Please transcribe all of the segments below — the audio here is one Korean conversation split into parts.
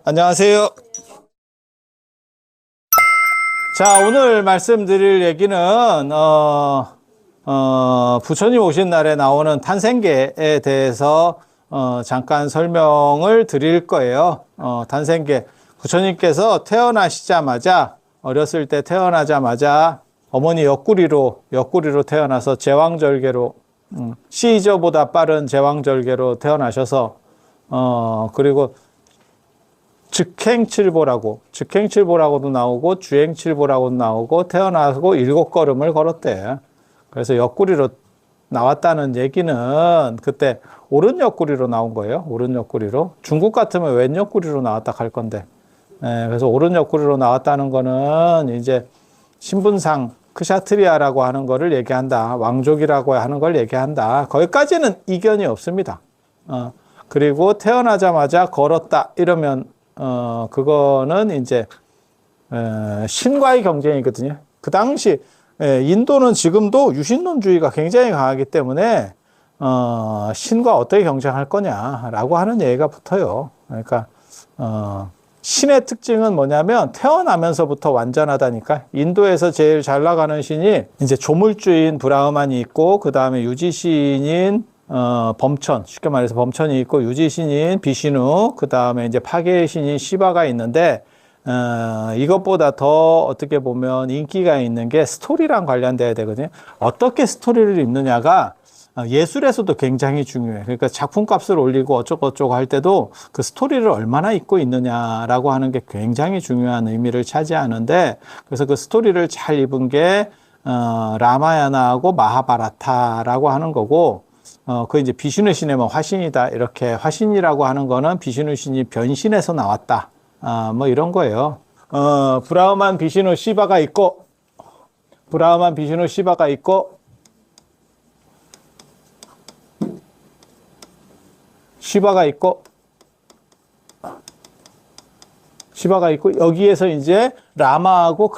안녕하세요. 자, 오늘 말씀드릴 얘기는 부처님 오신 날에 나오는 탄생계에 대해서 잠깐 설명을 드릴 거예요. 탄생계. 부처님께서 태어나시자마자, 어렸을 때 태어나자마자 어머니 옆구리로 태어나서 제왕절개로, 시저보다 빠른 제왕절개로 태어나셔서, 그리고 즉행칠보라고도 나오고, 주행칠보라고도 나오고, 태어나고 7걸음을 걸었대. 그래서 옆구리로 나왔다는 얘기는 그때 오른 옆구리로 나온 거예요. 오른 옆구리로. 중국 같으면 왼 옆구리로 나왔다 할 건데. 그래서 오른 옆구리로 나왔다는 거는 이제 신분상 크샤트리아라고 하는 거를 얘기한다. 왕족이라고 하는 걸 얘기한다. 거기까지는 이견이 없습니다. 그리고 태어나자마자 걸었다. 이러면, 그거는 이제, 신과의 경쟁이거든요. 그 당시, 인도는 지금도 유신론주의가 굉장히 강하기 때문에, 신과 어떻게 경쟁할 거냐라고 하는 얘기가 붙어요. 그러니까, 신의 특징은 뭐냐면 태어나면서부터 완전하다니까. 인도에서 제일 잘 나가는 신이 이제 조물주인 브라흐만이 있고, 그 다음에 유지신인 범천, 쉽게 말해서 범천이 있고, 유지신인 비시누, 그 다음에 이제 파괴의 신인 시바가 있는데, 이것보다 더 어떻게 보면 인기가 있는 게 스토리랑 관련돼야 되거든요. 어떻게 스토리를 읽느냐가 예술에서도 굉장히 중요해요. 그러니까 작품값을 올리고 어쩌고저쩌고 할 때도 그 스토리를 얼마나 읽고 있느냐라고 하는 게 굉장히 중요한 의미를 차지하는데, 그래서 그 스토리를 잘 읽은 게 라마야나하고 마하바라타라고 하는 거고, 그 이제 비슈누 신의 뭐 화신이다, 이렇게 화신이라고 하는 거는 비슈누 신이 변신해서 나왔다, 뭐 이런 거예요. 브라흐만 비슈누 시바가 있고, 시바가 있고, 여기에서 이제 라마하고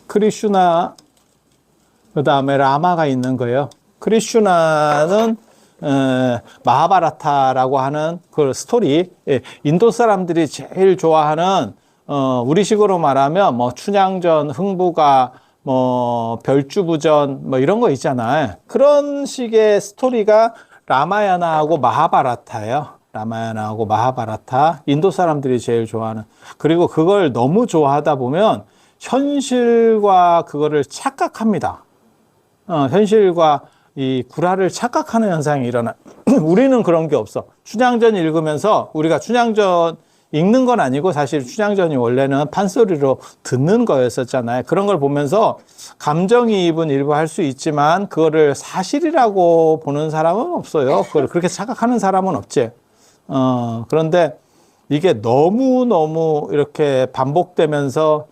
크리슈나, 그 다음에 라마가 있는 거예요. 크리슈나는 마하바라타라고 하는 그 스토리, 인도 사람들이 제일 좋아하는, 우리식으로 말하면 뭐 춘향전, 흥부가, 뭐 별주부전, 뭐 이런 거 있잖아요. 그런 식의 스토리가 라마야나하고 마하바라타예요. 라마야나하고 마하바라타. 인도 사람들이 제일 좋아하는. 그리고 그걸 너무 좋아하다 보면 현실과 그거를 착각합니다. 현실과 이 구라를 착각하는 현상이 일어나. 우리는 그런 게 없어. 춘향전 읽으면서, 우리가 춘향전 읽는 건 아니고 사실 춘향전이 원래는 판소리로 듣는 거였었잖아요. 그런 걸 보면서 감정이입은 일부 할 수 있지만 그거를 사실이라고 보는 사람은 없어요. 그걸 그렇게 착각하는 사람은 없지. 그런데 이게 너무너무 이렇게 반복되면서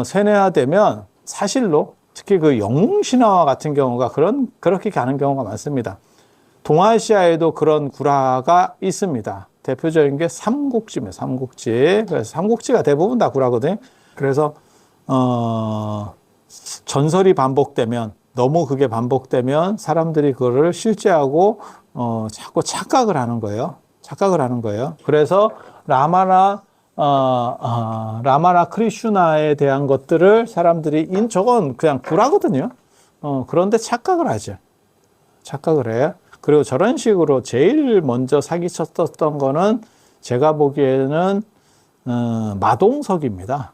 세뇌화되면 사실로, 특히 그 영웅신화와 같은 경우가 그렇게 가는 경우가 많습니다. 동아시아에도 그런 구라가 있습니다. 대표적인 게 삼국지입니다. 삼국지. 그래서 삼국지가 대부분 다 구라거든요. 그래서 전설이 반복되면, 너무 그게 반복되면 사람들이 그거를 실제하고 자꾸 착각을 하는 거예요. 그래서 라마나 크리슈나에 대한 것들을 사람들이 저건 그냥 구라거든요. 그런데 착각을 하죠. 착각을 해요. 그리고 저런 식으로 제일 먼저 사기쳤던 거는 제가 보기에는 마동석입니다.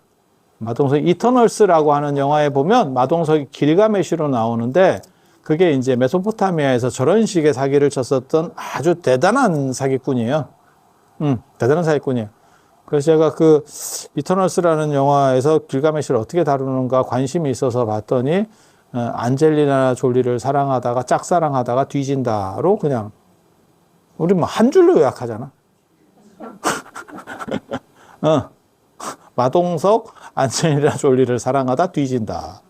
마동석, 이터널스라고 하는 영화에 보면 마동석이 길가메시로 나오는데, 그게 이제 메소포타미아에서 저런 식의 사기를 쳤었던 아주 대단한 사기꾼이에요. 대단한 사기꾼이에요. 그래서 제가 그 이터널스라는 영화에서 길가메시를 어떻게 다루는가 관심이 있어서 봤더니, 안젤리나 졸리를 사랑하다가 짝사랑하다가 뒤진다로 그냥, 우리 뭐 한 줄로 요약하잖아. 마동석, 안젤리나 졸리를 사랑하다 뒤진다.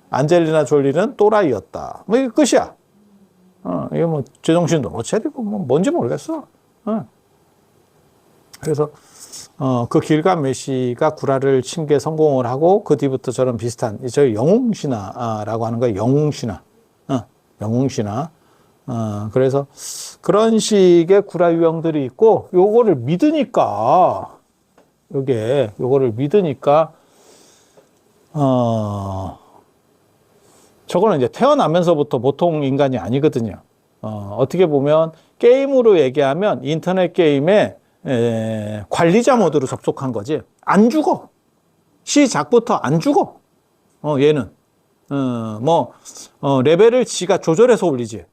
안젤리나 졸리는 또라이였다. 뭐 이게 끝이야. 이게 뭐 제정신도 못 차리고 뭐 뭔지 모르겠어. 그래서 그 길가메시가 구라를 친 게 성공을 하고, 그 뒤부터 저런 비슷한, 저희 영웅신화라고 하는 거예요. 영웅신화. 그래서 그런 식의 구라 유형들이 있고, 요거를 믿으니까, 요거를 믿으니까, 저거는 이제 태어나면서부터 보통 인간이 아니거든요. 어떻게 보면 게임으로 얘기하면 인터넷 게임에 관리자 모드로 접속한 거지. 안 죽어. 시작부터 안 죽어. 얘는. 레벨을 지가 조절해서 올리지.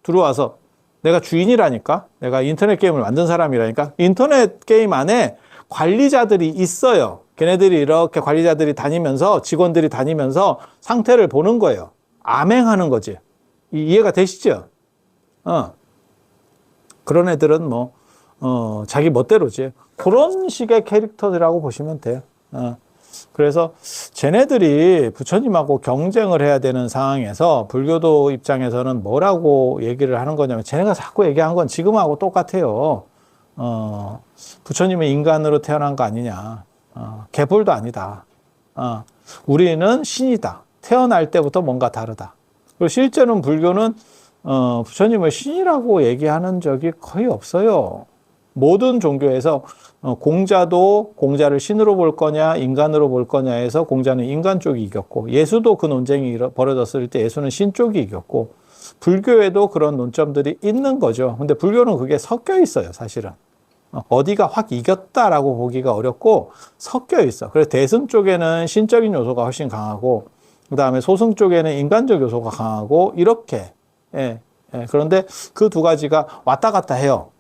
들어와서 내가 주인이라니까. 내가 인터넷 게임을 만든 사람이라니까. 인터넷 게임 안에 관리자들이 있어요. 걔네들이 이렇게 관리자들이 다니면서 직원들이 다니면서 상태를 보는 거예요. 암행하는 거지. 이해가 되시죠? 그런 애들은 자기 멋대로지. 그런 식의 캐릭터들이라고 보시면 돼요. 그래서 쟤네들이 부처님하고 경쟁을 해야 되는 상황에서 불교도 입장에서는 뭐라고 얘기를 하는 거냐면, 쟤네가 자꾸 얘기한 건 지금하고 똑같아요. 부처님은 인간으로 태어난 거 아니냐. 개뿔도 아니다. 우리는 신이다. 태어날 때부터 뭔가 다르다. 그리고 실제는 불교는 부처님을 신이라고 얘기하는 적이 거의 없어요. 모든 종교에서 공자도 공자를 신으로 볼 거냐 인간으로 볼 거냐에서 공자는 인간 쪽이 이겼고, 예수도 그 논쟁이 벌어졌을 때 예수는 신 쪽이 이겼고, 불교에도 그런 논점들이 있는 거죠. 근데 불교는 그게 섞여 있어요, 사실은. 어디가 확 이겼다라고 보기가 어렵고 섞여 있어. 그래서 대승 쪽에는 신적인 요소가 훨씬 강하고, 그 다음에 소승 쪽에는 인간적 요소가 강하고, 이렇게. 그런데 그 두 가지가 왔다 갔다 해요.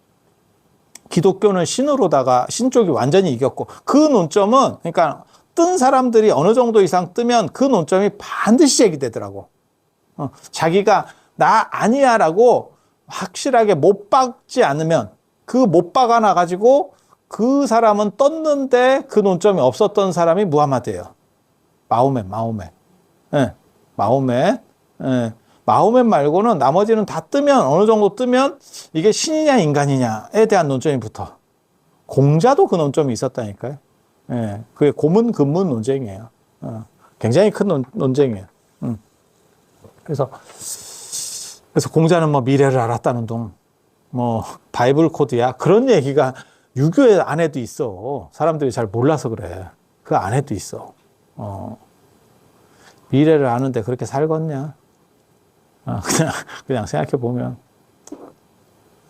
기독교는 신으로다가 신 쪽이 완전히 이겼고, 그 논점은, 그러니까 뜬 사람들이 어느 정도 이상 뜨면 그 논점이 반드시 제기되더라고. 자기가 나 아니야 라고 확실하게 못 박지 않으면, 그 못 박아놔 가지고 그 사람은 떴는데 그 논점이 없었던 사람이 무하마드예요. 마호멧. 마호멧 말고는 나머지는 다 뜨면, 어느 정도 뜨면 이게 신이냐 인간이냐에 대한 논점이 붙어. 공자도 그 논점이 있었다니까요. 그게 고문근문 논쟁이에요. 굉장히 큰 논쟁이에요. 그래서 공자는 미래를 알았다는 둥, 바이블 코드야. 그런 얘기가 유교의 안에도 있어. 사람들이 잘 몰라서 그래. 그 안에도 있어. 미래를 아는데 그렇게 살겠냐? 그냥 생각해보면.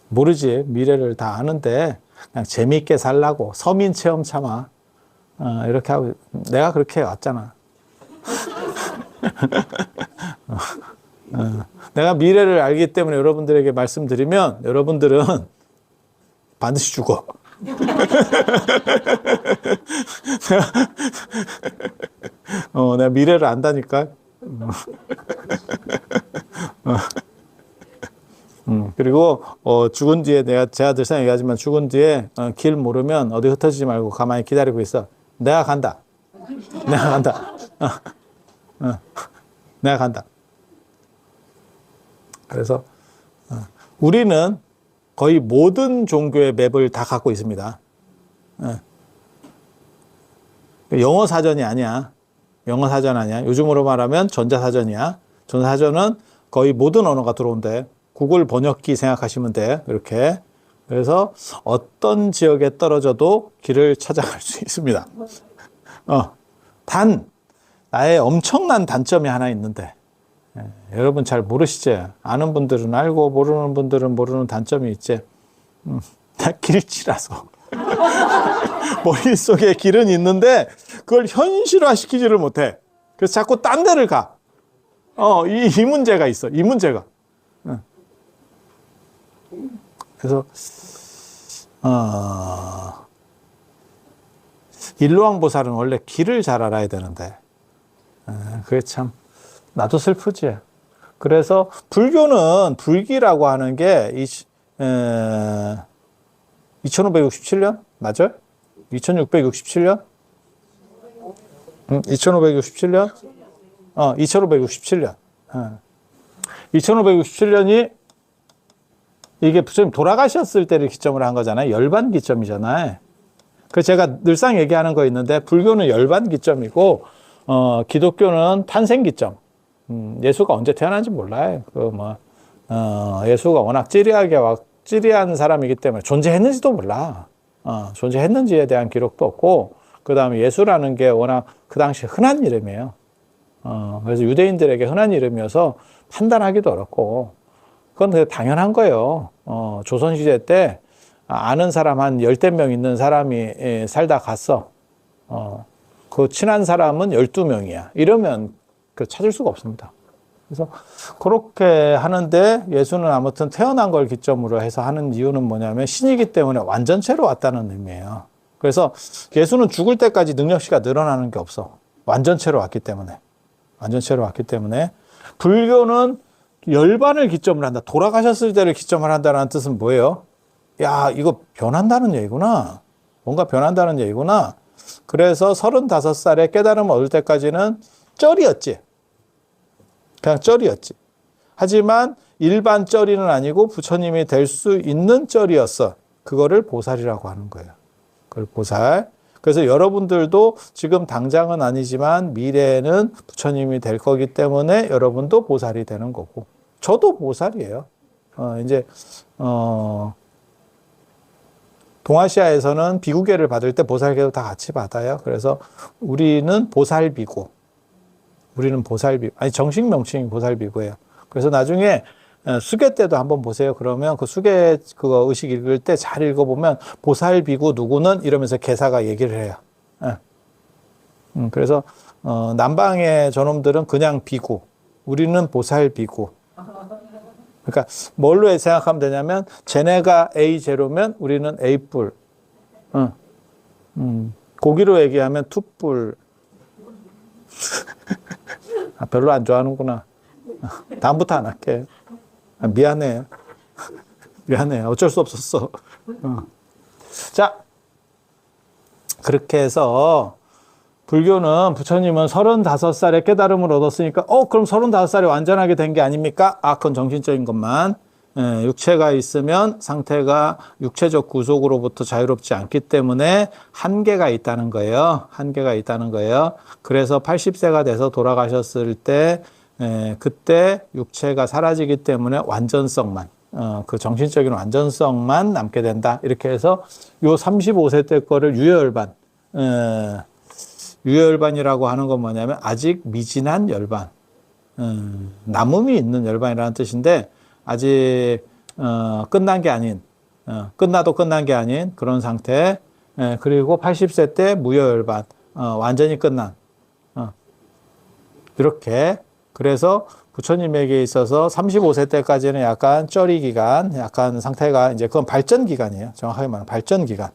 모르지. 미래를 다 아는데 그냥 재미있게 살라고 서민 체험 참아. 이렇게 하고, 내가 그렇게 왔잖아. 내가 미래를 알기 때문에 여러분들에게 말씀드리면 여러분들은 반드시 죽어. 내가 미래를 안다니까. 그리고 죽은 뒤에, 제가 늘상 얘기하지만 죽은 뒤에 길 모르면 어디 흩어지지 말고 가만히 기다리고 있어. 내가 간다. 내가 간다. 그래서 우리는 거의 모든 종교의 맵을 다 갖고 있습니다. 영어 사전이 아니야. 영어 사전 아니야. 요즘으로 말하면 전자사전이야. 전자사전은 거의 모든 언어가 들어온대. 구글 번역기 생각하시면 돼. 이렇게. 그래서 어떤 지역에 떨어져도 길을 찾아갈 수 있습니다. 나의 엄청난 단점이 하나 있는데, 여러분 잘 모르시지? 아는 분들은 알고 모르는 분들은 모르는 단점이 있지. 나 길치라서. 머릿속에 길은 있는데 그걸 현실화시키지를 못해. 그래서 자꾸 딴 데를 가. 이 문제가 있어. 이 문제가. 그래서 일로왕보살은 원래 길을 잘 알아야 되는데, 그게 참 나도 슬프지. 그래서 불교는 불기라고 하는 게 2567년 맞아요? 2667년? 2567년? 2567년. 2567년이 이게 부처님 돌아가셨을 때를 기점으로 한 거잖아요. 열반 기점이잖아요. 그래서 제가 늘상 얘기하는 거 있는데, 불교는 열반 기점이고, 기독교는 탄생 기점. 예수가 언제 태어난지 몰라요. 예수가 워낙 찌리한 사람이기 때문에 존재했는지도 몰라. 존재했는지에 대한 기록도 없고, 그 다음에 예수라는 게 워낙 그 당시 흔한 이름이에요. 그래서 유대인들에게 흔한 이름이어서 판단하기도 어렵고, 그건 되게 당연한 거예요. 조선시대 때 아는 사람 한 10명 있는 사람이 살다 갔어. 그 친한 사람은 12명이야. 이러면 찾을 수가 없습니다. 그래서 그렇게 하는데 예수는 아무튼 태어난 걸 기점으로 해서 하는 이유는 뭐냐면 신이기 때문에 완전체로 왔다는 의미예요. 그래서 예수는 죽을 때까지 능력치가 늘어나는 게 없어. 완전체로 왔기 때문에. 완전체로 왔기 때문에. 불교는 열반을 기점으로 한다. 돌아가셨을 때를 기점으로 한다는 뜻은 뭐예요? 야, 이거 변한다는 얘기구나. 뭔가 변한다는 얘기구나. 그래서 35살에 깨달음을 얻을 때까지는 쩔이었지. 그냥 쩔이었지. 하지만 일반 쩔이는 아니고 부처님이 될 수 있는 쩔이었어. 그거를 보살이라고 하는 거예요. 그걸 보살. 그래서 여러분들도 지금 당장은 아니지만 미래에는 부처님이 될 거기 때문에 여러분도 보살이 되는 거고. 저도 보살이에요. 동아시아에서는 비구계를 받을 때 보살계도 다 같이 받아요. 그래서 우리는 보살비구. 아니, 정식 명칭이 보살비구예요. 그래서 나중에 수계 때도 한번 보세요. 그러면 그 수계 그거 의식 읽을 때 잘 읽어보면 보살비구 누구는 이러면서 계사가 얘기를 해요. 그래서 남방의 저놈들은 그냥 비구. 우리는 보살비구. 그러니까 뭘로 생각하면 되냐면 쟤네가 A0면 우리는 A뿔. 고기로 얘기하면 투뿔. 별로 안 좋아하는구나. 다음부터 안 할게. 미안해. 미안해. 어쩔 수 없었어. 자, 그렇게 해서 불교는 부처님은 35살에 깨달음을 얻었으니까 그럼 35살에 완전하게 된 게 아닙니까? 그건 정신적인 것만. 육체가 있으면 상태가 육체적 구속으로부터 자유롭지 않기 때문에 한계가 있다는 거예요. 한계가 있다는 거예요. 그래서 80세가 돼서 돌아가셨을 때 그때 육체가 사라지기 때문에 완전성만, 그 정신적인 완전성만 남게 된다. 이렇게 해서 요 35세 때 거를 유효열반, 유효열반이라고 하는 건 뭐냐면 아직 미진한 열반, 남음이 있는 열반이라는 뜻인데 아직 끝난 게 아닌, 끝나도 끝난 게 아닌 그런 상태. 그리고 80세 때 무효열반, 완전히 끝난. 이렇게. 그래서 부처님에게 있어서 35세 때까지는 약간 쩌리 기간, 약간 상태가 이제 그건 발전 기간이에요. 정확하게 말하면 발전 기간.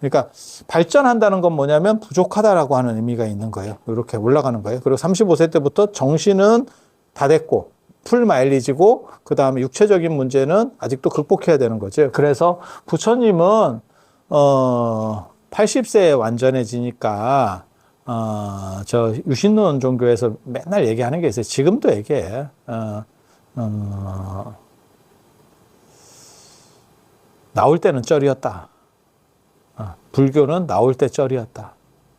그러니까 발전한다는 건 뭐냐면 부족하다라고 하는 의미가 있는 거예요. 이렇게 올라가는 거예요. 그리고 35세 때부터 정신은 다 됐고 풀 마일리지고 그 다음에 육체적인 문제는 아직도 극복해야 되는 거죠. 그래서 부처님은 80세에 완전해지니까 저 유신론 종교에서 맨날 얘기하는 게 있어요. 지금도 얘기해. 나올 때는 쩔이었다. 불교는 나올 때 쩔이었다.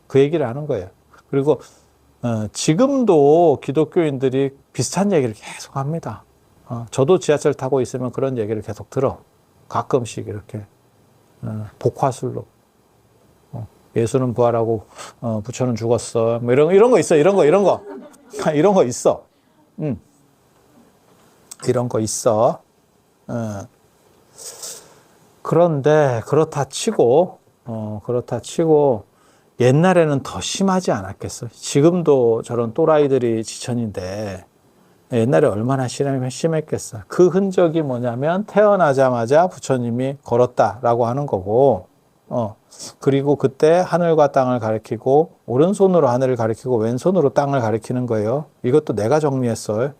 그 얘기를 하는 거예요. 그리고 지금도 기독교인들이 비슷한 얘기를 계속 합니다. 저도 지하철 타고 있으면 그런 얘기를 계속 들어. 가끔씩 이렇게 복화술로. 예수는 부활하고 부처는 죽었어. 뭐 이런 거 있어. 이런 거 이런 거 있어. 이런 거 있어. 그런데 그렇다 치고 옛날에는 더 심하지 않았겠어. 지금도 저런 또라이들이 지천인데 옛날에 얼마나 심했겠어. 그 흔적이 뭐냐면 태어나자마자 부처님이 걸었다라고 하는 거고, 그리고 그때 하늘과 땅을 가리키고 오른손으로 하늘을 가리키고 왼손으로 땅을 가리키는 거예요. 이것도 내가 정리했어요.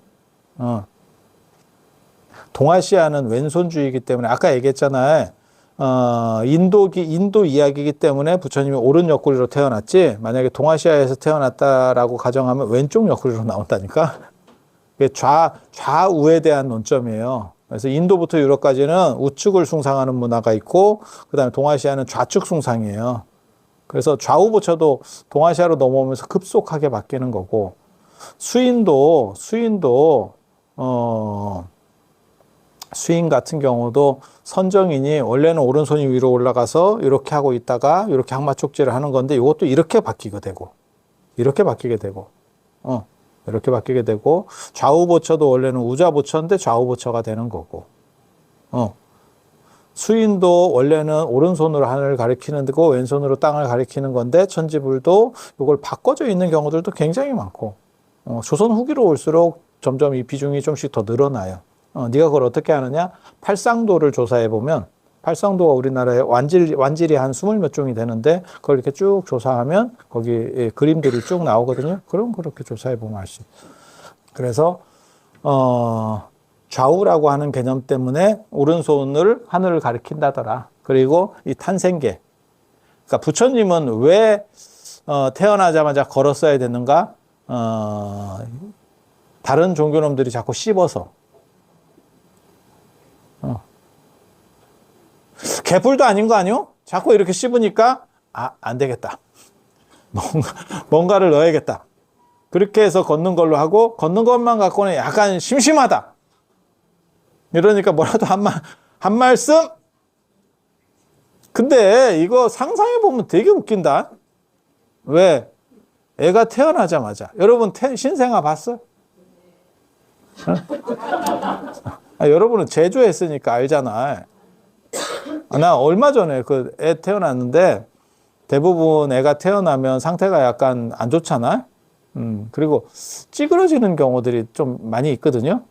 동아시아는 왼손주의이기 때문에 아까 얘기했잖아요. 인도 이야기이기 때문에 부처님이 오른 옆구리로 태어났지, 만약에 동아시아에서 태어났다라고 가정하면 왼쪽 옆구리로 나온다니까. 그게 좌우에 대한 논점이에요. 그래서 인도부터 유럽까지는 우측을 숭상하는 문화가 있고, 그 다음에 동아시아는 좌측 숭상이에요. 그래서 좌우 부처도 동아시아로 넘어오면서 급속하게 바뀌는 거고, 수인도, 수인 같은 경우도 선정인이 원래는 오른손이 위로 올라가서 이렇게 하고 있다가 이렇게 항마촉지를 하는 건데 이것도 이렇게 바뀌게 되고 이렇게 바뀌게 되고 이렇게 바뀌게 되고 좌우 보처도 원래는 우좌 보처인데 좌우 보처가 되는 거고 수인도 원래는 오른손으로 하늘을 가리키는 거고 왼손으로 땅을 가리키는 건데 천지불도 이걸 바꿔져 있는 경우들도 굉장히 많고 조선 후기로 올수록 점점 이 비중이 좀씩 더 늘어나요. 네가 그걸 어떻게 하느냐? 팔상도를 조사해 보면 팔상도가 우리나라에 완질이 한 20몇 종이 되는데 그걸 이렇게 쭉 조사하면 거기 그림들이 쭉 나오거든요. 그럼 그렇게 조사해 보면 알 수 있어요. 그래서 좌우라고 하는 개념 때문에 오른손을 하늘을 가리킨다더라. 그리고 이 탄생계. 그러니까 부처님은 왜 태어나자마자 걸었어야 되는가? 다른 종교놈들이 자꾸 씹어서. 개뿔도 아닌 거 아니요? 자꾸 이렇게 씹으니까 안 되겠다. 뭔가를 넣어야겠다. 그렇게 해서 걷는 걸로 하고 걷는 것만 갖고는 약간 심심하다. 이러니까 뭐라도 한 말씀? 근데 이거 상상해보면 되게 웃긴다. 왜? 애가 태어나자마자. 여러분 신생아 봤어? 여러분은 제주했으니까 알잖아. 나 얼마 전에 그 애 태어났는데 대부분 애가 태어나면 상태가 약간 안 좋잖아. 그리고 찌그러지는 경우들이 좀 많이 있거든요.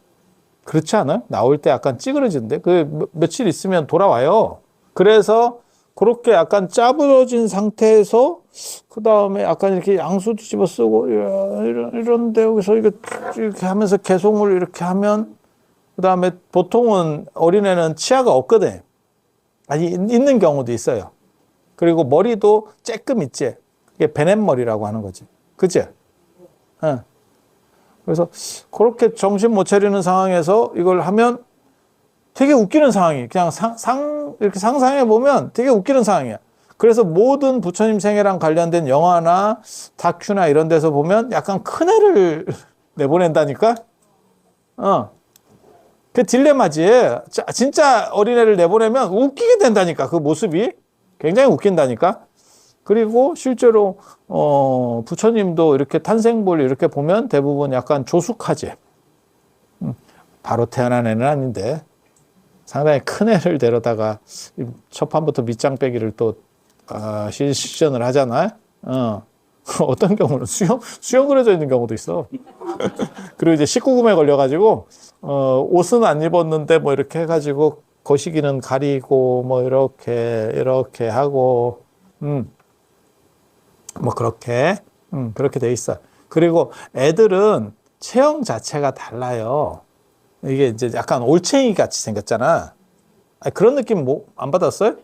그렇지 않아요? 나올 때 약간 찌그러지는데 그 며칠 있으면 돌아와요. 그래서 그렇게 약간 짜부러진 상태에서 그 다음에 약간 이렇게 양수 뒤집어 쓰고 이런데 여기서 이렇게 하면서 개송을 이렇게 하면 그 다음에 보통은 어린애는 치아가 없거든. 아니 있는 경우도 있어요. 그리고 머리도 쬐끔 있지. 그게 베넷머리라고 하는 거지. 그치? 응. 그래서 그렇게 정신 못 차리는 상황에서 이걸 하면 되게 웃기는 상황이 그냥 이렇게 상상해 보면 되게 웃기는 상황이야. 그래서 모든 부처님 생애랑 관련된 영화나 다큐나 이런 데서 보면 약간 큰 애를 내보낸다니까? 그 딜레마지. 진짜 어린애를 내보내면 웃기게 된다니까. 그 모습이 굉장히 웃긴다니까. 그리고 실제로 부처님도 이렇게 탄생볼 이렇게 보면 대부분 약간 조숙하지. 바로 태어난 애는 아닌데 상당히 큰 애를 데려다가 첫 판부터 밑장 빼기를 또 시전을 하잖아요. 어떤 경우는 수영 그려져 있는 경우도 있어. 그리고 이제 19금에 걸려가지고 옷은 안 입었는데 뭐 이렇게 해가지고 거시기는 가리고 뭐 이렇게 하고 뭐 그렇게 돼 있어요. 그리고 애들은 체형 자체가 달라요. 이게 이제 약간 올챙이 같이 생겼잖아. 그런 느낌 뭐 안 받았어요?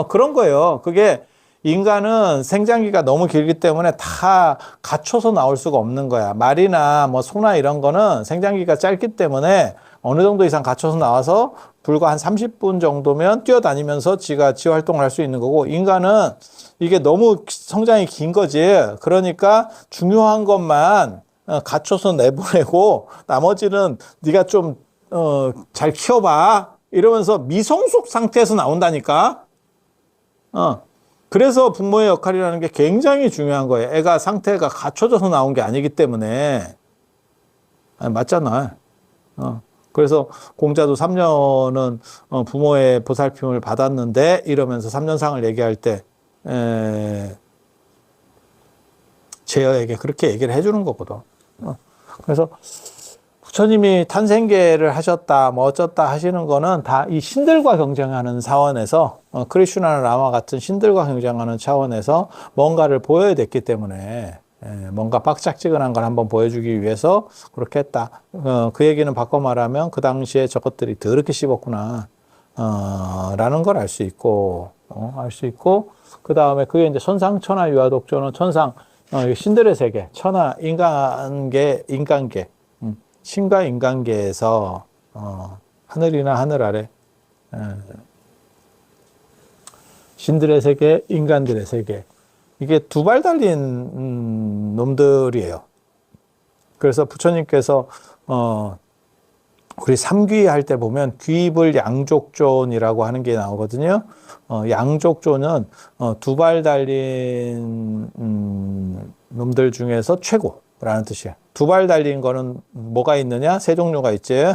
그런 거예요. 그게 인간은 생장기가 너무 길기 때문에 다 갖춰서 나올 수가 없는 거야. 말이나 뭐 소나 이런 거는 생장기가 짧기 때문에 어느 정도 이상 갖춰서 나와서 불과 한 30분 정도면 뛰어다니면서 지 활동을 할 수 있는 거고, 인간은 이게 너무 성장이 긴 거지. 그러니까 중요한 것만 갖춰서 내보내고 나머지는 네가 좀 잘 키워봐 이러면서 미성숙 상태에서 나온다니까. 그래서 부모의 역할이라는 게 굉장히 중요한 거예요. 애가 상태가 갖춰져서 나온 게 아니기 때문에. 맞잖아. 그래서 공자도 3년은 부모의 보살핌을 받았는데 이러면서 3년상을 얘기할 때 제어에게 그렇게 얘기를 해주는 거거든. 그래서 부처님이 탄생계를 하셨다, 뭐 어쩌다 하시는 거는 다 이 신들과 경쟁하는 차원에서, 크리슈나나 라마 같은 신들과 경쟁하는 차원에서 뭔가를 보여야 됐기 때문에, 뭔가 빡짝지근한 걸 한번 보여주기 위해서 그렇게 했다. 그 얘기는 바꿔 말하면 그 당시에 저것들이 더럽게 씹었구나, 라는 걸 알 수 있고, 그 다음에 그게 이제 천상천하 유아독조는 천상, 신들의 세계, 천하, 인간계, 신과 인간계에서 하늘이나 하늘 아래 신들의 세계, 인간들의 세계, 이게 두 발 달린 놈들이에요. 그래서 부처님께서 우리 삼귀 할 때 보면 귀입을 양족존이라고 하는 게 나오거든요. 양족존은 두 발 달린 놈들 중에서 최고라는 뜻이에요. 두 발 달린 거는 뭐가 있느냐? 세 종류가 있지.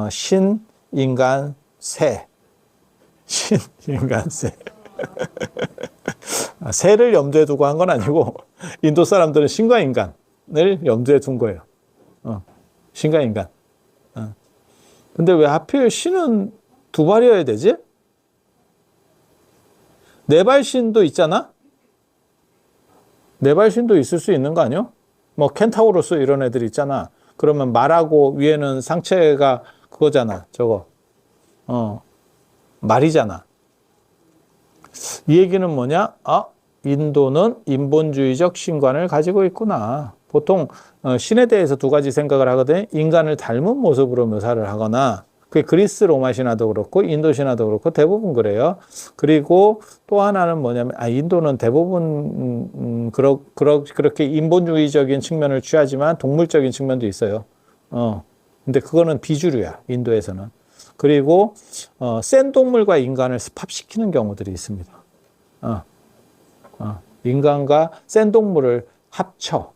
신, 인간, 새. 신, 인간, 새. 새를 염두에 두고 한 건 아니고 인도 사람들은 신과 인간을 염두에 둔 거예요. 신과 인간. 근데 왜 하필 신은 두 발이어야 되지? 네 발신도 있잖아? 네 발신도 있을 수 있는 거 아니요? 뭐 켄타우로스 이런 애들 있잖아. 그러면 말하고 위에는 상체가 그거잖아. 저거. 말이잖아. 이 얘기는 뭐냐? 인도는 인본주의적 신관을 가지고 있구나. 보통 신에 대해서 두 가지 생각을 하거든요. 인간을 닮은 모습으로 묘사를 하거나, 그게 그리스 로마 신화도 그렇고 인도 신화도 그렇고 대부분 그래요. 그리고 또 하나는 뭐냐면 인도는 대부분 그렇게 인본주의적인 측면을 취하지만 동물적인 측면도 있어요. 근데 그거는 비주류야, 인도에서는. 그리고 센 동물과 인간을 습합시키는 경우들이 있습니다. 인간과 센 동물을 합쳐.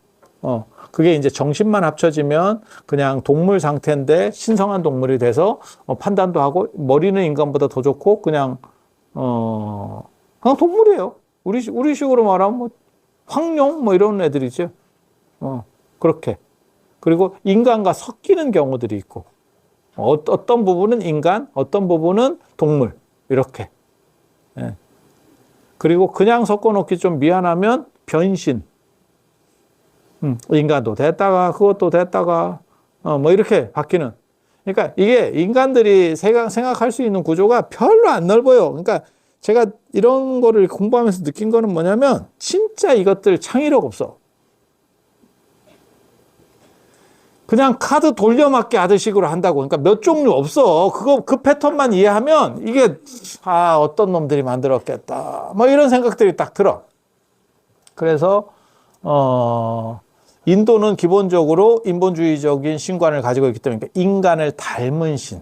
그게 이제 정신만 합쳐지면 그냥 동물 상태인데 신성한 동물이 돼서 판단도 하고 머리는 인간보다 더 좋고 그냥 동물이에요. 우리 식으로 말하면 뭐 황룡 뭐 이런 애들이죠. 그렇게. 그리고 인간과 섞이는 경우들이 있고 어떤 부분은 인간, 어떤 부분은 동물 이렇게. 예. 그리고 그냥 섞어놓기 좀 미안하면 변신. 인간도 됐다가 그것도 됐다가 뭐 이렇게 바뀌는. 그러니까 이게 인간들이 생각할 수 있는 구조가 별로 안 넓어요. 그러니까 제가 이런 거를 공부하면서 느낀 거는 뭐냐면 진짜 이것들 창의력 없어. 그냥 카드 돌려막기 하듯식으로 한다고. 그러니까 몇 종류 없어. 그 패턴만 이해하면 이게 어떤 놈들이 만들었겠다. 뭐 이런 생각들이 딱 들어. 그래서 인도는 기본적으로 인본주의적인 신관을 가지고 있기 때문에 인간을 닮은 신.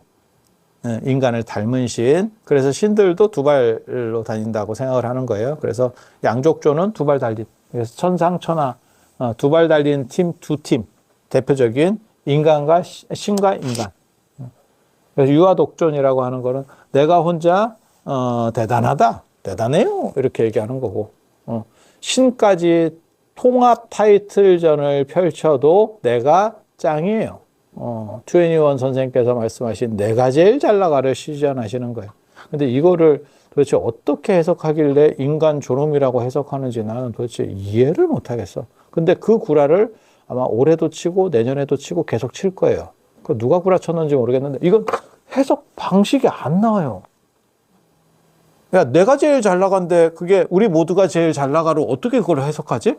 인간을 닮은 신. 그래서 신들도 두 발로 다닌다고 생각을 하는 거예요. 그래서 양족조는 두 발 달린. 그래서 천상천하 두 발 달린 팀, 두 팀. 대표적인 인간과 신과 인간. 그래서 유아독존이라고 하는 거는 내가 혼자 대단하다, 대단해요 이렇게 얘기하는 거고 신까지 통합 타이틀전을 펼쳐도 내가 짱이에요. 투애니원 선생님께서 말씀하신 내가 제일 잘 나가를 시전하시는 거예요. 근데 이거를 도대체 어떻게 해석하길래 인간 존엄이라고 해석하는지 나는 도대체 이해를 못하겠어. 근데 그 구라를 아마 올해도 치고 내년에도 치고 계속 칠 거예요. 그 누가 구라쳤는지 모르겠는데 이건 해석 방식이 안 나와요. 야, 내가 제일 잘 나간데 그게 우리 모두가 제일 잘 나가로 어떻게 그걸 해석하지?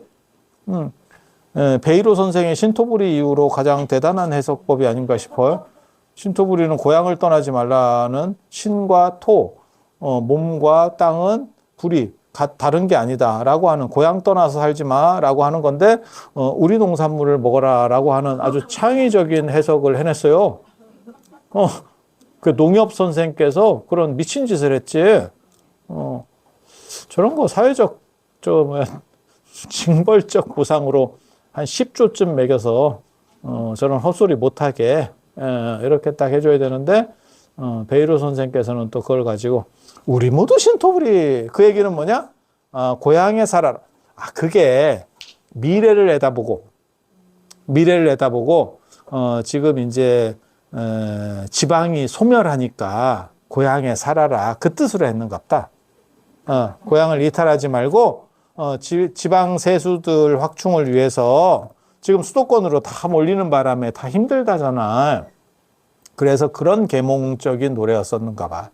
베이로 선생의 신토부리 이후로 가장 대단한 해석법이 아닌가 싶어요. 신토부리는 고향을 떠나지 말라는 신과 토, 몸과 땅은 불이 다른 게 아니다라고 하는 고향 떠나서 살지 마라고 하는 건데 우리 농산물을 먹어라라고 하는 아주 창의적인 해석을 해냈어요. 그 농협 선생께서 그런 미친 짓을 했지. 저런 거 사회적 징벌적 보상으로 한 10조쯤 매겨서 저런 헛소리 못하게 이렇게 딱 해줘야 되는데 베이로 선생께서는 또 그걸 가지고 우리 모두 신토부리. 그 얘기는 뭐냐? 고향에 살아라. 그게 미래를 내다보고 지금 이제 지방이 소멸하니까 고향에 살아라. 그 뜻으로 했는갑다. 고향을 이탈하지 말고 지방 세수들 확충을 위해서 지금 수도권으로 다 몰리는 바람에 다 힘들다잖아. 그래서 그런 계몽적인 노래였었는가 봐.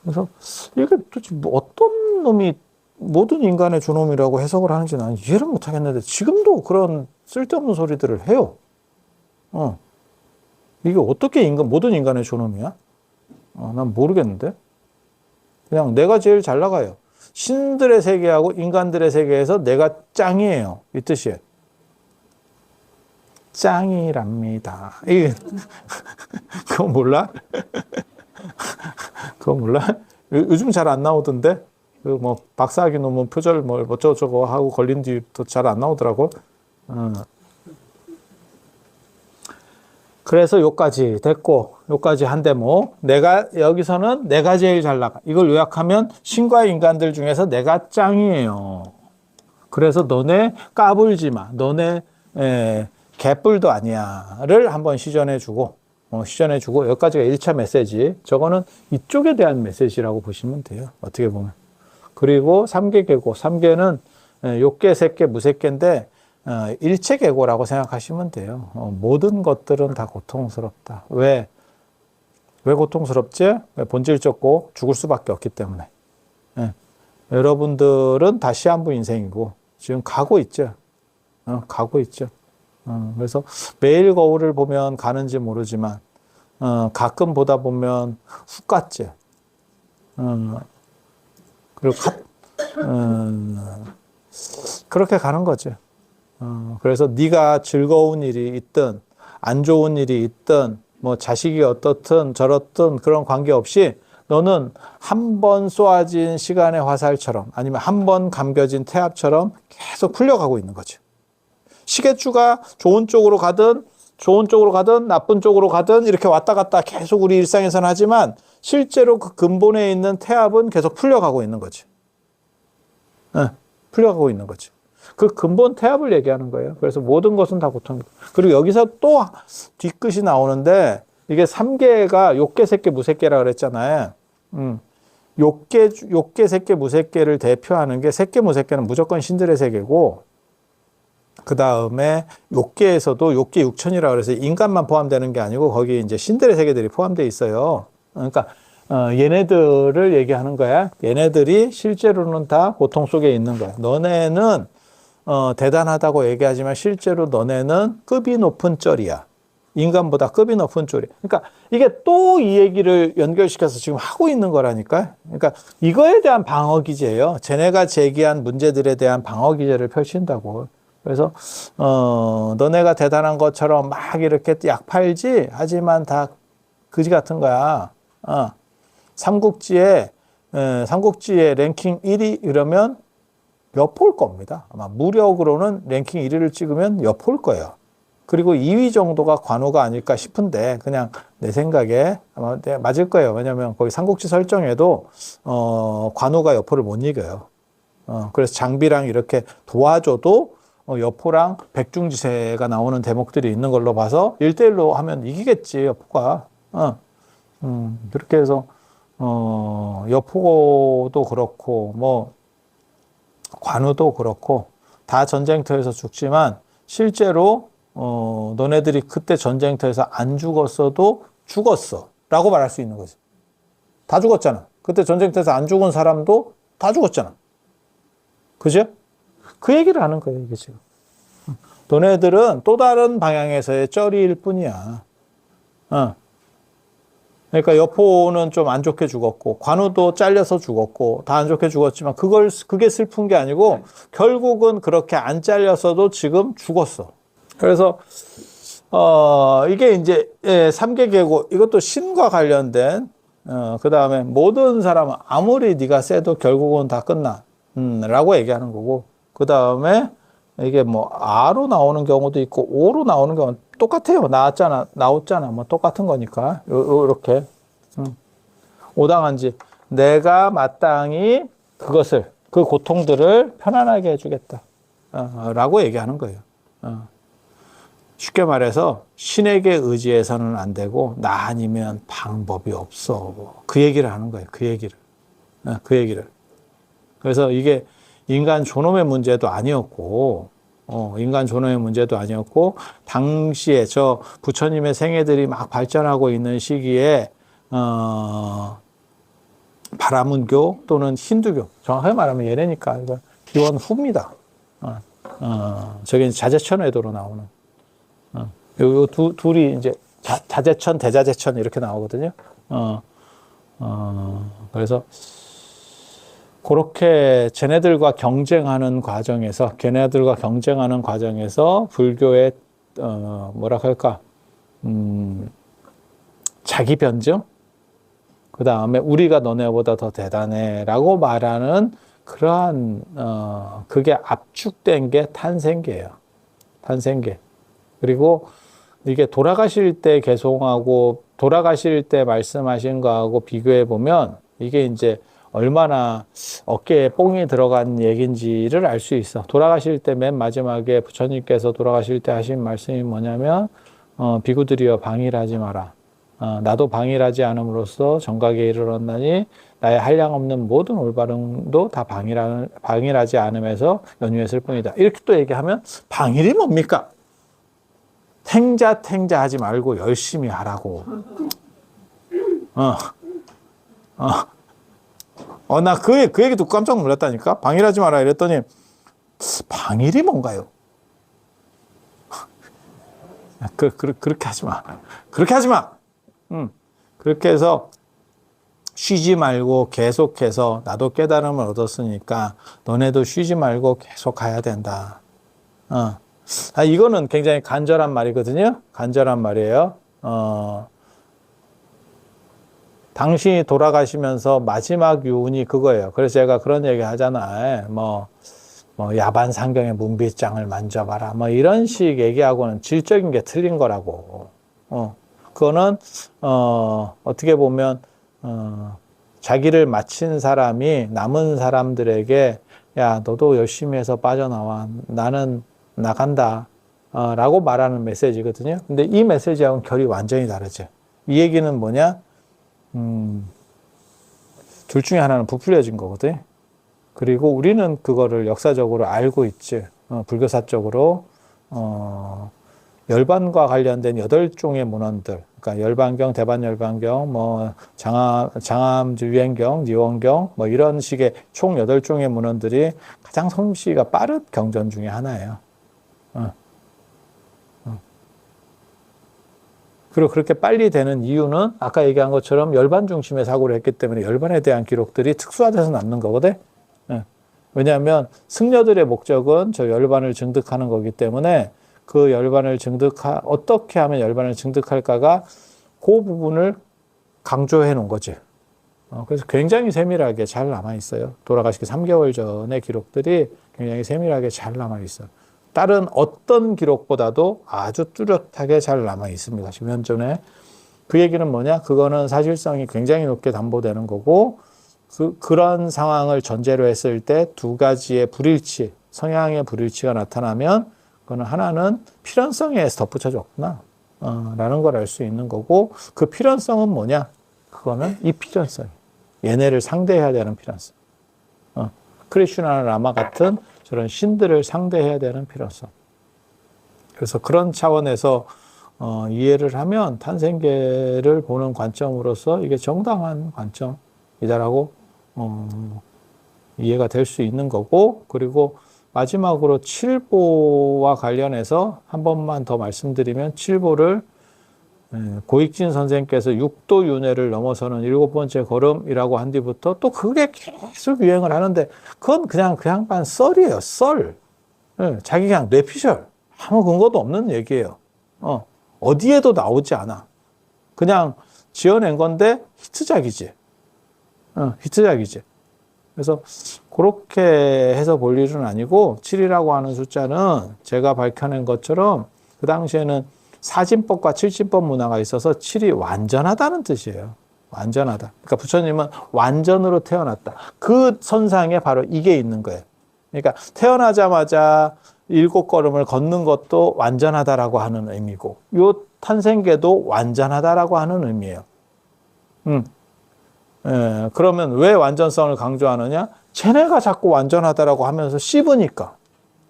그래서 이게 도대체 어떤 놈이 모든 인간의 존엄이라고 해석을 하는지 나는 이해를 못 하겠는데 지금도 그런 쓸데없는 소리들을 해요. 이게 어떻게 모든 인간의 존엄이야? 난 모르겠는데. 그냥 내가 제일 잘 나가요. 신들의 세계하고 인간들의 세계에서 내가 짱이에요. 이 뜻이에요. 짱이랍니다. 이게 그거 몰라? 그거 몰라? 요즘 잘 안 나오던데? 그 뭐 박사학위 논문 표절 뭐 어쩌고저쩌고 하고 걸린 뒤부터 잘 안 나오더라고. 그래서 요까지 됐고, 요까지 한 대목. 여기서는 내가 제일 잘 나가. 이걸 요약하면 신과 인간들 중에서 내가 짱이에요. 그래서 너네 까불지 마. 너네 개뿔도 아니야를 한번 시전해주고, 여기까지가 1차 메시지. 저거는 이쪽에 대한 메시지라고 보시면 돼요. 어떻게 보면. 그리고 3계 계고, 3계는 욕계, 색계, 무색계인데 일체계고라고 생각하시면 돼요. 모든 것들은 다 고통스럽다. 왜 고통스럽지? 왜 본질적고 죽을 수밖에 없기 때문에. 여러분들은 다 시한부 인생이고 지금 가고 있죠. 가고 있죠. 그래서 매일 거울을 보면 가는지 모르지만 가끔 보다 보면 훅 갔지. 그리고 그렇게 가는 거죠. 그래서 네가 즐거운 일이 있든 안 좋은 일이 있든 뭐 자식이 어떻든 저렇든 그런 관계없이 너는 한 번 쏘아진 시간의 화살처럼 아니면 한 번 감겨진 태압처럼 계속 풀려가고 있는 거죠. 시계추가 좋은 쪽으로 가든 나쁜 쪽으로 가든 이렇게 왔다 갔다 계속 우리 일상에서는 하지만 실제로 그 근본에 있는 태압은 계속 풀려가고 있는 거죠. 풀려가고 있는 거죠. 그 근본 태압을 얘기하는 거예요. 그래서 모든 것은 다 고통입니다. 그리고 여기서 또 뒤끝이 나오는데 이게 3계가 욕계, 색계, 무색계라 그랬잖아요. 욕계, 색계, 무색계를 대표하는 게 색계, 무색계는 무조건 신들의 세계고 그 다음에 욕계에서도 욕계 6천이라 그래서 인간만 포함되는 게 아니고 거기에 이제 신들의 세계들이 포함되어 있어요. 그러니까 얘네들을 얘기하는 거야. 얘네들이 실제로는 다 고통 속에 있는 거야. 너네는 대단하다고 얘기하지만 실제로 너네는 급이 높은 쩔이야. 인간보다 급이 높은 쩔이야. 그러니까 이게 또 이 얘기를 연결시켜서 지금 하고 있는 거라니까. 그러니까 이거에 대한 방어 기제예요. 쟤네가 제기한 문제들에 대한 방어 기제를 펼친다고. 그래서 너네가 대단한 것처럼 막 이렇게 약 팔지 하지만 다 그지 같은 거야. 삼국지에 랭킹 1위 이러면 엿볼 겁니다. 아마 무력으로는 랭킹 1위를 찍으면 엿볼 거예요. 그리고 2위 정도가 관우가 아닐까 싶은데 그냥 내 생각에 아마 맞을 거예요. 왜냐하면 거기 삼국지 설정에도 관우가 여포를 못 이겨요. 그래서 장비랑 이렇게 도와줘도 여포랑 백중지세가 나오는 대목들이 있는 걸로 봐서 1대1로 하면 이기겠지 여포가. 그렇게 해서 여포도 그렇고 뭐 관우도 그렇고 다 전쟁터에서 죽지만 실제로 너네들이 그때 전쟁터에서 안 죽었어도 죽었어 라고 말할 수 있는 거지. 다 죽었잖아. 그때 전쟁터에서 안 죽은 사람도 다 죽었잖아. 그죠? 그 얘기를 하는 거예요, 이게 지금. 너네들은 또 다른 방향에서의 쩌리일 뿐이야. 그러니까 여포는 좀 안 좋게 죽었고, 관우도 잘려서 죽었고, 다 안 좋게 죽었지만, 그게 슬픈 게 아니고, 결국은 그렇게 안 잘렸어도 지금 죽었어. 그래서, 이게 이제, 3계 계고, 이것도 신과 관련된, 그 다음에 모든 사람은 아무리 네가 세도 결국은 다 끝나. 라고 얘기하는 거고, 그 다음에 이게 뭐, 아로 나오는 경우도 있고, 오로 나오는 경우는 똑같아요. 나왔잖아. 뭐 똑같은 거니까. 요렇게. 오당한지. 내가 마땅히 그 고통들을 편안하게 해주겠다. 라고 얘기하는 거예요. 쉽게 말해서, 신에게 의지해서는 안 되고, 나 아니면 방법이 없어. 그 얘기를 하는 거예요. 그 얘기를. 그래서 이게 인간 존엄의 문제도 아니었고, 당시에 저 부처님의 생애들이 막 발전하고 있는 시기에, 바라문교 또는 힌두교, 정확하게 말하면 얘네니까, 이거 기원 후입니다. 저게 자제천 외도로 나오는. 요 둘이 이제 자제천, 대자제천 이렇게 나오거든요. 그래서, 그렇게 걔네들과 경쟁하는 과정에서 불교의 뭐라 할까, 자기 변증? 그 다음에 우리가 너네보다 더 대단해라고 말하는 그러한 그게 압축된 게 탄생계예요. 탄생계. 그리고 이게 돌아가실 때 개송하고 돌아가실 때 말씀하신 거하고 비교해 보면 이게 이제 얼마나 어깨에 뽕이 들어간 얘기인지를 알 수 있어. 돌아가실 때 맨 마지막에 부처님께서 돌아가실 때 하신 말씀이 뭐냐면 비구들이여 방일하지 마라. 나도 방일하지 않음으로써 정각에 이르렀나니 나의 한량없는 모든 올바름도 다 방일하지 않음에서 연유했을 뿐이다. 이렇게 또 얘기하면 방일이 뭡니까? 탱자 하지 말고 열심히 하라고. 나 그 얘기 듣고 깜짝 놀랐다니까? 방일하지 마라 이랬더니 방일이 뭔가요? 그렇게 하지 마. 그렇게 하지 마. 그렇게 해서 쉬지 말고 계속해서 나도 깨달음을 얻었으니까 너네도 쉬지 말고 계속 가야 된다. 이거는 굉장히 간절한 말이거든요. 간절한 말이에요. 당신이 돌아가시면서 마지막 유운이 그거예요. 그래서 제가 그런 얘기 하잖아요. 뭐 야반 상경의 문빗장을 만져봐라. 뭐 이런 식 얘기하고는 질적인 게 틀린 거라고. 그거는 어떻게 보면 자기를 마친 사람이 남은 사람들에게 야 너도 열심히 해서 빠져나와. 나는 나간다. 라고 말하는 메시지거든요. 근데 이 메시지하고는 결이 완전히 다르죠. 이 얘기는 뭐냐? 둘 중에 하나는 부풀려진 거거든. 그리고 우리는 그거를 역사적으로 알고 있지. 불교사적으로 열반과 관련된 8종의 문헌들, 그러니까 열반경, 대반열반경, 뭐 장암 유행경, 니원경, 뭐 이런 식의 총 8종의 문헌들이 가장 솜씨가 빠른 경전 중에 하나예요. 그리고 그렇게 빨리 되는 이유는 아까 얘기한 것처럼 열반 중심의 사고를 했기 때문에 열반에 대한 기록들이 특수화돼서 남는 거거든. 왜냐하면 승려들의 목적은 저 열반을 증득하는 거기 때문에 그 열반을 어떻게 하면 열반을 증득할까가 그 부분을 강조해 놓은 거지. 그래서 굉장히 세밀하게 잘 남아 있어요. 돌아가시기 3개월 전의 기록들이 굉장히 세밀하게 잘 남아 있어요. 다른 어떤 기록보다도 아주 뚜렷하게 잘 남아 있습니다. 지금 현존에. 그 얘기는 뭐냐? 그거는 사실성이 굉장히 높게 담보되는 거고, 그런 상황을 전제로 했을 때 두 가지의 불일치, 성향의 불일치가 나타나면, 그거는 하나는 필연성에 덧붙여졌구나. 라는 걸 알 수 있는 거고, 그 필연성은 뭐냐? 그거는 이 필연성. 얘네를 상대해야 되는 필연성. 크리슈나 라마 같은 저런 신들을 상대해야 되는 필요성. 그래서 그런 차원에서 이해를 하면 탄생계를 보는 관점으로서 이게 정당한 관점이다라고 이해가 될 수 있는 거고, 그리고 마지막으로 칠보와 관련해서 한 번만 더 말씀드리면 칠보를 고익진 선생께서 육도 윤회를 넘어서는 7번째 걸음이라고 한 뒤부터 또 그게 계속 유행을 하는데 그건 그냥 그 양반 썰이에요. 썰. 자기 그냥 뇌피셜. 아무 근거도 없는 얘기예요. 어디에도 나오지 않아. 그냥 지어낸 건데 히트작이지. 히트작이지. 그래서 그렇게 해서 볼 일은 아니고 7이라고 하는 숫자는 제가 밝혀낸 것처럼 그 당시에는 사진법과 칠진법 문화가 있어서 7이 완전하다는 뜻이에요. 완전하다. 그러니까 부처님은 완전으로 태어났다. 그 선상에 바로 이게 있는 거예요. 그러니까 태어나자마자 7걸음을 걷는 것도 완전하다라고 하는 의미고, 요 탄생계도 완전하다라고 하는 의미예요. 그러면 왜 완전성을 강조하느냐? 쟤네가 자꾸 완전하다라고 하면서 씹으니까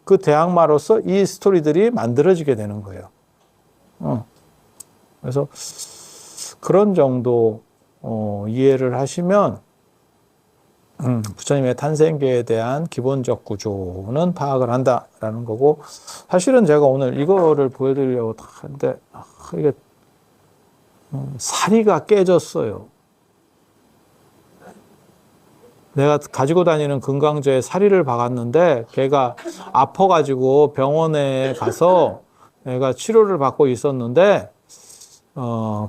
그 대항마로서 이 스토리들이 만들어지게 되는 거예요. 그래서 그런 정도 이해를 하시면 부처님의 탄생계에 대한 기본적 구조는 파악을 한다라는 거고, 사실은 제가 오늘 이거를 보여드리려고 하는데 이게 사리가 깨졌어요. 내가 가지고 다니는 금강저에 사리를 박았는데 걔가 아파가지고 병원에 가서 애가 치료를 받고 있었는데,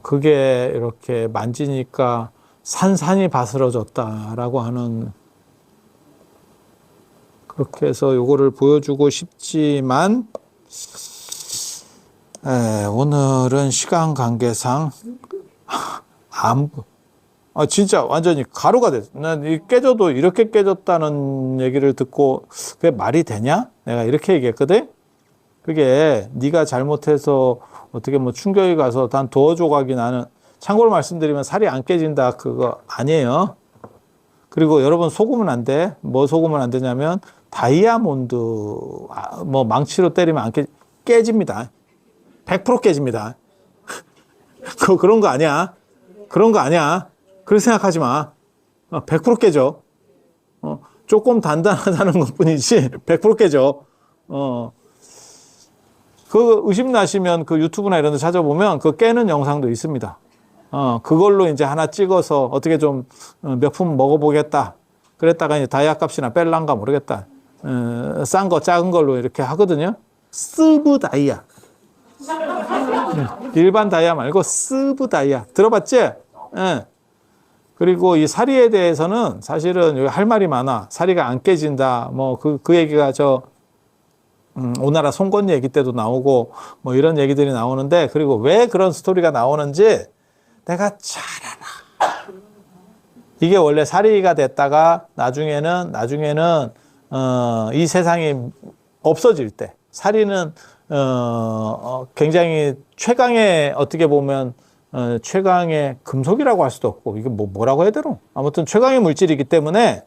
그게 이렇게 만지니까 산산이 바스러졌다라고 하는, 그렇게 해서 요거를 보여주고 싶지만, 오늘은 시간 관계상, 진짜 완전히 가루가 됐어. 난 깨져도 이렇게 깨졌다는 얘기를 듣고, 그게 말이 되냐? 내가 이렇게 얘기했거든? 그게 네가 잘못해서 어떻게 뭐 충격이 가서 단 두어 조각이 나는, 참고로 말씀드리면 살이 안 깨진다 그거 아니에요. 그리고 여러분 속으면 안 돼. 뭐 속으면 안 되냐면 다이아몬드 뭐 망치로 때리면 안 깨집니다. 100% 깨집니다. 그런 거 아니야. 그런 거 아니야. 그렇게 생각하지 마. 100% 깨져. 조금 단단하다는 것 뿐이지 100% 깨져. 그 의심 나시면 그 유튜브나 이런 데 찾아보면 그 깨는 영상도 있습니다. 그걸로 이제 하나 찍어서 어떻게 좀 몇 푼 먹어보겠다. 그랬다가 이제 다이아 값이나 뺄란가 모르겠다. 싼 거 작은 걸로 이렇게 하거든요. 스브 다이아. 일반 다이아 말고 스브 다이아. 들어봤지? 예. 그리고 이 사리에 대해서는 사실은 여기 할 말이 많아. 사리가 안 깨진다. 뭐 그 얘기가 오나라 송건 얘기 때도 나오고 뭐 이런 얘기들이 나오는데, 그리고 왜 그런 스토리가 나오는지 내가 잘 알아. 이게 원래 사리가 됐다가 나중에는 이 세상이 없어질 때 사리는 굉장히 최강의, 어떻게 보면 최강의 금속이라고 할 수도 없고, 이게 뭐라고 해야 되노? 아무튼 최강의 물질이기 때문에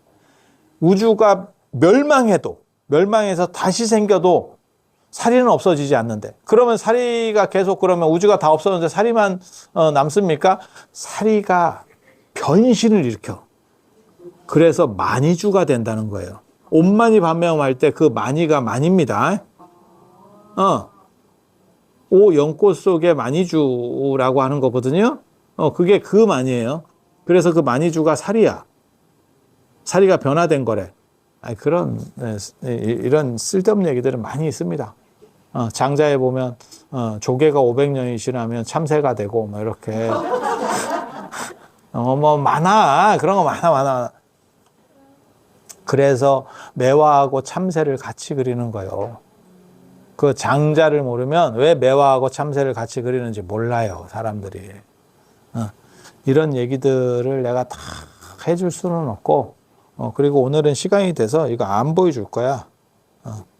우주가 멸망해서 다시 생겨도 사리는 없어지지 않는데, 그러면 사리가 계속, 그러면 우주가 다 없어졌는데 사리만 남습니까? 사리가 변신을 일으켜. 그래서 만이주가 된다는 거예요. 옴마니 반매음할 때 그 만이가 만입니다. 오 연꽃 속에 만이주라고 하는 거거든요. 그게 그 만이에요. 그래서 그 만이주가 사리야. 사리가 변화된 거래. 이런 쓸데없는 얘기들은 많이 있습니다. 장자에 보면 조개가 500년이 지나면 참새가 되고 뭐 이렇게 뭐 많아. 그런 거 많아. 그래서 매화하고 참새를 같이 그리는 거예요. 그 장자를 모르면 왜 매화하고 참새를 같이 그리는지 몰라요, 사람들이. 이런 얘기들을 내가 다 해줄 수는 없고, 그리고 오늘은 시간이 돼서 이거 안 보여줄 거야.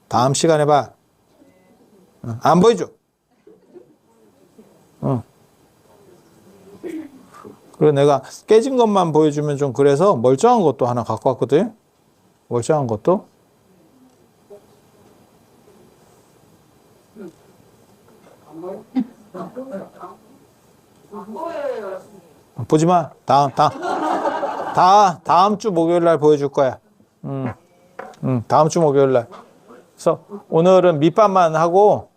다음 시간에 봐. 안 보여줘. 그리고 내가 깨진 것만 보여주면 좀 그래서 멀쩡한 것도 하나 갖고 왔거든. 멀쩡한 것도. 보지 마. 다음 주 목요일 날 보여줄 거야. 다음 주 목요일 날. 그래서 오늘은 밑밥만 하고,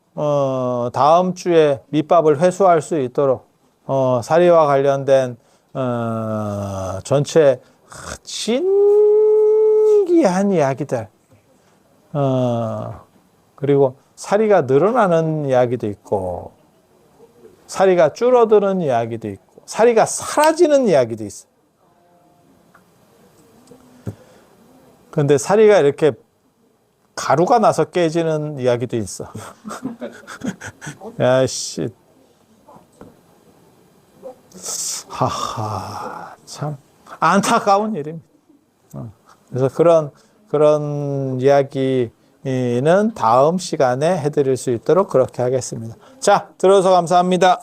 다음 주에 밑밥을 회수할 수 있도록, 사리와 관련된, 전체 신기한 이야기들, 그리고 사리가 늘어나는 이야기도 있고, 사리가 줄어드는 이야기도 있고, 사리가 사라지는 이야기도 있어. 근데 사리가 이렇게 가루가 나서 깨지는 이야기도 있어. 야씨. 하하, 참 안타까운 일입니다. 그래서 그런 이야기는 다음 시간에 해드릴 수 있도록 그렇게 하겠습니다. 자, 들어서 감사합니다.